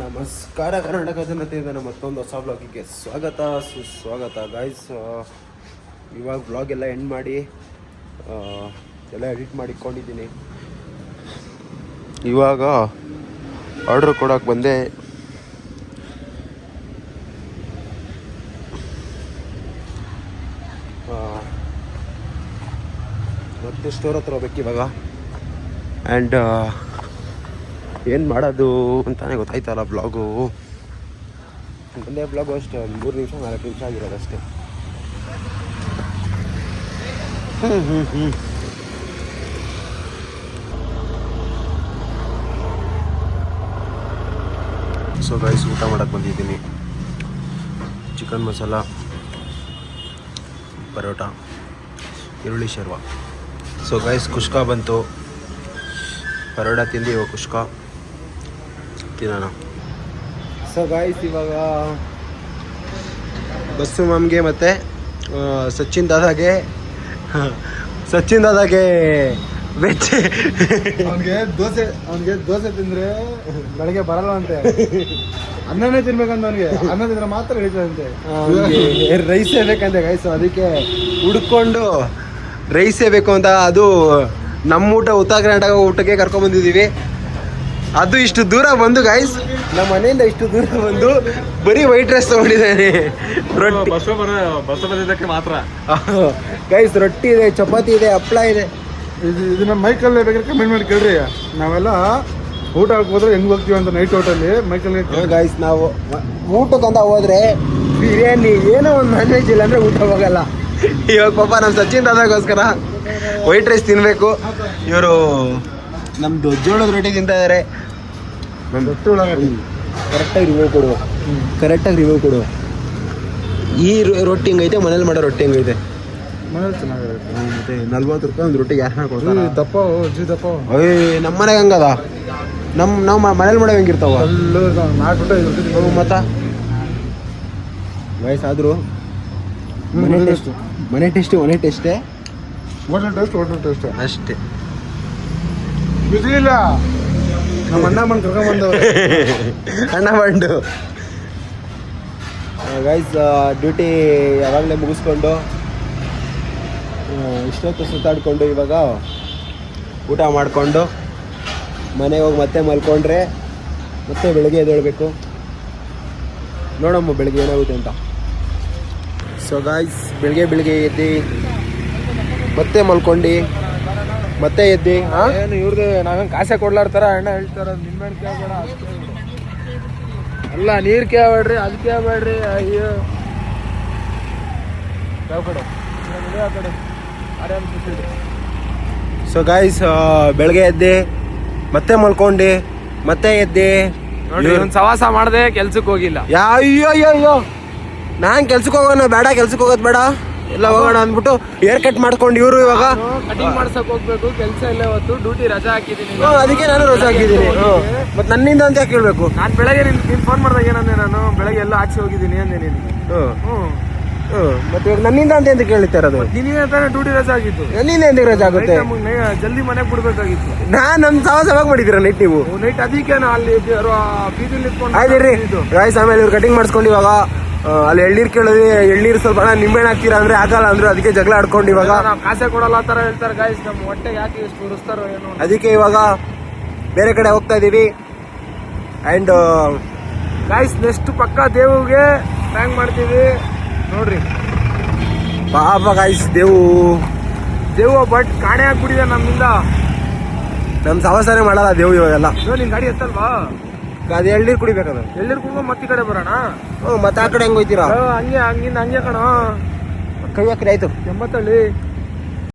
ನಮಸ್ಕಾರ ಕರ್ನಾಟಕ ಜನತೆಯಿಂದ ಮತ್ತೊಂದು ಹೊಸ ಬ್ಲಾಗಿಗೆ ಸ್ವಾಗತ ಸುಸ್ವಾಗತ ಗೈಸ್. ಇವಾಗ ಬ್ಲಾಗ್ ಎಲ್ಲ ಎಂಡ್ ಮಾಡಿ ಎಲ್ಲ ಎಡಿಟ್ ಮಾಡಿಕೊಂಡಿದ್ದೀನಿ. ಇವಾಗ ಆರ್ಡ್ರ್ ಕೊಡೋಕೆ ಬಂದೆ. ಮತ್ತೆ ಸ್ಟೋರ್ ಹತ್ರ ಹೋಗ್ಬೇಕು ಇವಾಗ. ಆ್ಯಂಡ್ ಏನು ಮಾಡೋದು ಅಂತಾನೆ ಗೊತ್ತಾಯ್ತಲ್ಲ ಬ್ಲಾಗು. ಒಂದೇ ಬ್ಲಾಗು ಅಷ್ಟೇ, ಒಂದು 3 ನಿಮಿಷ 4 ನಿಮಿಷ ಆಗಿರೋದಷ್ಟೇ. ಸೊ ಗೈಸ್, ಊಟ ಮಾಡೋಕ್ಕೆ ಬಂದಿದ್ದೀನಿ. ಚಿಕನ್ ಮಸಾಲ, ಪರೋಟ, ಈರುಳ್ಳಿ ಶರ್ವ. ಸೊ ಗೈಸ್, ಕುಷ್ಕ ಬಂತು. ಪರೋಟ ತಿಂದು ಇವಾಗ ಕುಷ್ಕ ತಿನ್ನೋಣ. ಸೊ ಗೈಸ್, ಇವಾಗ ಬಸ್ಸು ಮಾಮ್ಗೆ ಮತ್ತು ಸಚಿನ್ ದಾದಾಗೆ ವೆಜ್. ಅವನಿಗೆ ದೋಸೆ ತಿಂದರೆ ಬೆಳಗ್ಗೆ ಬರಲ್ಲ ಅಂತೆ. ಅನ್ನನೇ ತಿನ್ಬೇಕಂತ ಅವನಿಗೆ. ಅನ್ನ ತಿಂದ್ರೆ ಮಾತ್ರ ಹಿಡಿತದಂತೆ. ರೈಸೇ ಬೇಕಂತೆ ಗೈಸು. ಅದಕ್ಕೆ ಹುಡ್ಕೊಂಡು ರೈಸೇ ಬೇಕು ಅಂತ, ಅದು ನಮ್ಮ ಊಟ ಉತ್ತರ ಕರ್ನಾಟಕ ಊಟಕ್ಕೆ ಕರ್ಕೊಂಡ್ಬಂದಿದ್ದೀವಿ. ಅದು ಇಷ್ಟು ದೂರ ಬಂದು ಗೈಸ್, ನಮ್ಮ ಮನೆಯಿಂದ ಇಷ್ಟು ದೂರ ಬಂದು ಬರೀ ವೈಟ್ ರೈಸ್ ತೊಗೊಂಡಿದ್ದಾನೆ. ರೊಟ್ಟಿ ಬಸ್ ಬಂದಿದ್ದಕ್ಕೆ ಮಾತ್ರ ಗೈಸ್, ರೊಟ್ಟಿ ಇದೆ, ಚಪಾತಿ ಇದೆ, ಹಪ್ಪಳ ಇದೆ. ಇದನ್ನ ಮೈಕಲ್ಲೇ ಬೇಕಾದ್ರೆ ಕಮೆಂಟ್ ಮಾಡಿ ಕೇಳ್ರಿ. ನಾವೆಲ್ಲ ಊಟ ಹೋದ್ರೆ ಹೆಂಗ್ ಹೋಗ್ತೀವಿ ಅಂತ ನೈಟ್ ಹೋಟೆಲ್ಲಿ ಮೈಕಲ್ಲಿ. ಗೈಸ್, ನಾವು ಊಟಕ್ಕಂತ ಹೋದ್ರೆ ಬಿರಿಯಾನಿ ಏನೋ ಒಂದು ನಾನ್ ವೆಜ್ ಇಲ್ಲ ಅಂದರೆ ಊಟ ಹೋಗಲ್ಲ. ಇವಾಗ ಪಾಪ ನಮ್ಮ ಸಚಿನ್ ದಾದಾಗೋಸ್ಕರ ವೈಟ್ ರೈಸ್ ತಿನ್ನಬೇಕು. ಇವರು ನಮ್ಮದು ಜೋಳದ ರೊಟ್ಟಿ ತಿಂತಾ ಇದ್ದಾರೆ. ಕರೆಕ್ಟಾಗಿ ರಿವ್ಯೂ ಕೊಡು. ಈ ರೊಟ್ಟಿ ಹೆಂಗೈತೆ, ಮನೇಲಿ ಮಾಡೋ ರೊಟ್ಟಿ ಹೆಂಗೈತೆ? ಮನೇಲಿ ಚೆನ್ನಾಗಿರುತ್ತೆ. ಮತ್ತೆ 40 ರೂಪಾಯಿ ಒಂದು ರೊಟ್ಟಿಗೆ ಯಾರು ಕೊಡ್ತಾರೆ? ದಪ್ಪ ದಪ್ಪ. ನಮ್ಮ ಮನೆಗೆ ಹಂಗದ. ನಾವು ಮನೇಲಿ ಮಾಡೋ ಹೆಂಗಿರ್ತಾವ? 4 ರೂಪಾಯಿ ಮತ್ತು ವಯಸ್ಸಾದರೂ ಮನೆ ಟೇಸ್ಟೇ ಹೋಟೆಲ್ ಟೇಸ್ಟ್ ಅಷ್ಟೇ. ಬಿಸಿ ಇಲ್ಲ. ನಮ್ಮ ಅಣ್ಣ ಬಂದು ಕರ್ಕೊಂಡ್ಬಂದವ್ರೆ. ಅಣ್ಣ ಬಂಡು ಗೈಸ್, ಡ್ಯೂಟಿ ಯಾವಾಗಲೇ ಮುಗಿಸ್ಕೊಂಡು ಇಷ್ಟೊತ್ತು ಸುತ್ತಾಡಿಕೊಂಡು ಇವಾಗ ಊಟ ಮಾಡಿಕೊಂಡು ಮನೆಗೆ ಹೋಗಿ ಮತ್ತೆ ಮಲ್ಕೊಂಡ್ರೆ ಮತ್ತೆ ಬೆಳಗ್ಗೆ ಎದ್ದೇಳಬೇಕು. ನೋಡಮ್ಮ ಬೆಳಗ್ಗೆ ಏನಾಗುತ್ತೆ ಅಂತ. ಸೊ ಗಾಯ್ಸ್, ಬೆಳಗ್ಗೆ ಎದ್ದು ಮತ್ತೆ ಮಲ್ಕೊಂಡು ಮತ್ತೆ ಎದ್ದು ಏನು ಇವ್ರದ್ದು ನಾವೇನು ಕಾಸೆ ಕೊಡ್ಲಾರ್ತಾರ ಅಣ್ಣ ಹೇಳ್ತಾರ. ನಿಮ್ಮೇಲೆ ಕೇಳಬೇಡ ಅಲ್ಲ, ನೀರು ಕೇಳಬೇಡ್ರಿ, ಅದು ಕೇಳಬೇಡ್ರಿ. ಅಯ್ಯೋ ಯಾವ ಕಡೆ ಆ ಕಡೆ ಆರ್ಯಾನ ಕೂತಿದ್ರು. ಸೊ ಗಾಯ್ಸ್, ಬೆಳಗ್ಗೆ ಎದ್ದು ಮತ್ತೆ ಮಲ್ಕೊಂಡು ಮತ್ತೆ ಎದ್ದು ಒಂದು ಸವಾಸ ಮಾಡದೆ ಕೆಲ್ಸಕ್ಕೆ ಹೋಗಿಲ್ಲ. ಅಯ್ಯೋ ನಾನು ಕೆಲ್ಸಕ್ಕೆ ಹೋಗೋಣ ಬೇಡ, ಕೆಲ್ಸಕ್ಕೆ ಹೋಗೋದು ಬೇಡ, ಎಲ್ಲ ಹೋಗೋಣ ಅಂದ್ಬಿಟ್ಟು ಹೇರ್ ಕಟ್ ಮಾಡ್ಕೊಂಡು ಇವರು ಇವಾಗ ಕಟಿಂಗ್ ಮಾಡ್ಸಕ್ ಹೋಗ್ಬೇಕು. ಕೆಲಸ ಇಲ್ಲ, ಇವತ್ತು ಡ್ಯೂಟಿ ರಜಾ ಹಾಕಿದ್ದೀನಿ. ಅದಕ್ಕೆ ನಾನು ರಜಾ ಹಾಕಿದ್ದೀನಿ. ಮತ್ತೆ ನನ್ನಿಂದ ಅಂತ ಯಾಕೆ ಕೇಳಬೇಕು? ನಾನು ಬೆಳಗ್ಗೆ ನೀನು ಫೋನ್ ಮಾಡಿದಾಗ ಏನಂದೆ, ನಾನು ಬೆಳಗ್ಗೆ ಎಲ್ಲ ಆಚೆ ಹೋಗಿದ್ದೀನಿ ಅಂದೆ ನೀನು. ಮತ್ತೆ ಇವಾಗ ನನ್ನಿಂದ ಅಂತ ಕೇಳ್ತಾ ಇರೋದು? ನಿನ್ನೆ ತಾನೇ ಡ್ಯೂಟಿ ರಜಾ ಆಗಿತ್ತು. ನನ್ನಿಂದ ಎಂತ ರಜಾ ಆಗುತ್ತೆ? ಜಲ್ದಿ ಮನೆಗೆ ಬಿಡ್ಬೇಕಾಗಿತ್ತು. ನಮ್ಮ ಸವಾಸವಾಗ ಮಾಡಿದ್ದೀರ ನೈಟ್ ನೀವು? ನೈಟ್ ಅದಕ್ಕೆ ಅಲ್ಲಿ ಬೀದಿಲಿ ಇಟ್ಕೊಂಡು ಆಯ್ತು ಗಾಯ್ಸ್. ಆಮೇಲೆ ಇವ್ರು ಕಟಿಂಗ್ ಮಾಡಿಸ್ಕೊಂಡು ಇವಾಗ ಅಲ್ಲಿ ಎಳ್ನೀರು ಕೇಳಿದ್ವಿ. ಎಳ್ನೀರು ಸ್ವಲ್ಪ ನಿಂಬೆಹಣ್ಣು ಹಾಕ್ತೀರಾ ಅಂದ್ರೆ ಆಗಲ್ಲ ಅಂದ್ರು. ಅದಕ್ಕೆ ಜಗಳ ಆಡ್ಕೊಂಡು ಇವಾಗ ನಾವು ಕಾಸೆ ಕೊಡಲ್ಲ ಆ ಥರ ಹೇಳ್ತಾರೆ ಗಾಯ್ಸ್. ನಮ್ಮ ಹೊಟ್ಟೆ ಯಾಕೆ ಎಷ್ಟು ಉರಿಸ್ತಾರೋ ಏನೋ. ಅದಕ್ಕೆ ಇವಾಗ ಬೇರೆ ಕಡೆ ಹೋಗ್ತಾ ಇದ್ದೀವಿ. ಆ್ಯಂಡ್ ಗಾಯ್ಸ್, ನೆಕ್ಸ್ಟ್ ಪಕ್ಕ ದೇವಿಗೆ ಪ್ರ್ಯಾಂಕ್ ಮಾಡ್ತೀವಿ ನೋಡ್ರಿ. ಪಾಪ ಗಾಯ್ಸ್, ದೇವು ಬಟ್ ಕಾಣೆ ಆಗ್ಬಿಟ್ಟಿದೆ ನಮ್ಮಿಂದ. ನಮ್ಮ ಸವಾಸನೆ ಮಾಡಲ್ಲ ದೇವು ಇವಾಗೆಲ್ಲ. ನಿನ್ ಗಾಡಿ ಎತ್ತಲ್ವಾ? ಅದು ಎಳ್ನೀರು ಕುಡಿಬೇಕದ. ಎಳ್ನೀರು ಕುಡ್ಕೊಂಡು ಮತ್ತೆ ಈ ಕಡೆ ಬರೋಣ. ಮತ್ತೆ ಆ ಕಡೆ ಹೆಂಗ್ ಹೋಯ್ತೀರಾ? ಹಂಗೆ ಕಣ. ಕೈ ಹಾಕ್ರಿ ಆಯ್ತು. ಎಂಬತ್ತಳ್ಳಿ